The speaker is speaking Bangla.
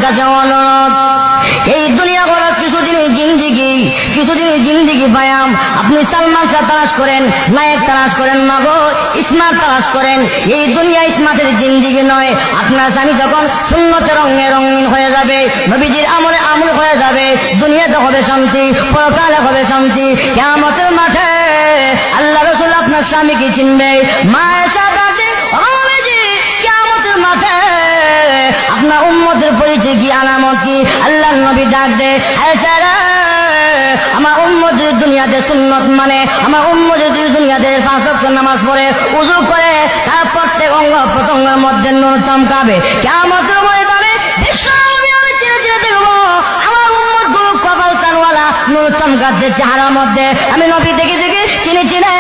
কাছে অনুরোধ, এই দুনিয়া বড় কিছুদিনই জিন্দিগি পায়াম। আপনি সালমান শাহ তালাশ করেন, নায়ক তালাশ করেন, মাগো স্মার্ট তালাশ করেন। এই দুনিয়া স্মার্টের জিন্দিগি নয়। আপনার স্বামী যখন সুন্নতে রঙে রঙিন হয়ে যাবে, নবীজির আমলে আমল হয়ে যাবে, দুনিয়াতে হবে শান্তি, পরকালে হবে শান্তি। কিয়ামতের মাঠে আল্লাহ রাসূল আপনার স্বামীকে চিনবে। মায়ের সাথে কিয়ামতের মাঠে আপনার উম্মতের পরিচয় কি, আলামত কি? আল্লাহর নবী ডাক দে, আয়েশা রে, আমার উম্মত যদি দুনিয়াতে সুন্নত মানে, আমার উম্মত যদি দুনিয়াতে 5 ওয়াক্ত নামাজ পড়ে, ওযু করে, তার প্রত্যেক অঙ্গ প্রত্যঙ্গের মধ্যে নূর চমকাবে। কিয়ামতের ময়দানে বিশ্বনবী আমি চিনে চিনে দেখবো আমার উম্মত গুলো কপাল তানওয়ালা নূর চমকাচ্ছে চেহারার মধ্যে। আমি নবী দেখে দেখে চিনে চিনে